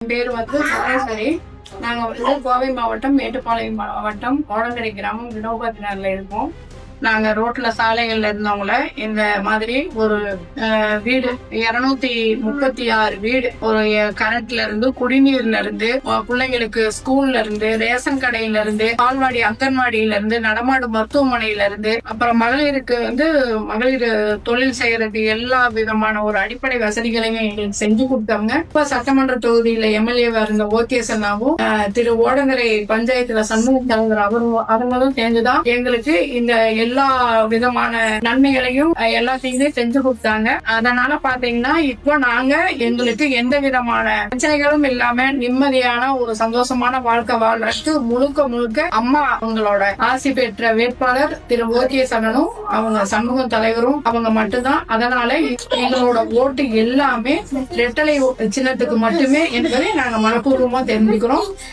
பேர் சரேஸ்வரி. நாங்க கோவை மாவட்டம் மேட்டுப்பாளையம் மாவட்டம் கோடங்கரை கிராமம் வினோபாத்தினார்ல இருக்கோம். நாங்க ரோட்ல சாலைகள்ல இருந்தவங்கள இந்த மாதிரி ஒரு வீடு 236 வீடு ஒரு கரண்ட்ல இருந்து குடிநீர்ல இருந்து பிள்ளைங்களுக்கு ஸ்கூல்ல இருந்து ரேஷன் கடையில இருந்து பால்வாடி அங்கன்வாடியில இருந்து நடமாடும் மருத்துவமனையில இருந்து அப்புறம் மகளிருக்கு மகளிர் தொழில் செய்யறதுக்கு எல்லா விதமான ஒரு அடிப்படை வசதிகளையும் எங்களுக்கு செஞ்சு கொடுத்தாங்க. இப்ப சட்டமன்ற தொகுதியில எம்எல்ஏவா இருந்த ஓகேஎஸ் அண்ணாவும் திரு ஓடங்கரை பஞ்சாயத்துல சண்முகம் தலைவர் அவங்களும் சேர்ந்துதான் எங்களுக்கு இந்த எல்லா விதமான நன்மைகளையும் எல்லாத்தையுமே செஞ்சு கொடுத்தாங்க. அதனால பாத்தீங்கன்னா இப்போ நாங்க எங்களுக்கு எந்த விதமான பிரச்சனைகளும் இல்லாம நிம்மதியான ஒரு சந்தோஷமான வாழ்க்கை வாழ்றதுக்கு முழுக்க அம்மா அவங்களோட ஆசி பெற்ற வேட்பாளர் திரு ஓகேஎஸ் அண்ணனும் அவங்க சண்முகம் தலைவரும் அவங்க மட்டும்தான். அதனால எங்களோட ஓட்டு எல்லாமே ரெட்டலை சின்னத்துக்கு மட்டுமே என்பதை நாங்க மனப்பூர்வமா தெரிஞ்சுக்கிறோம்.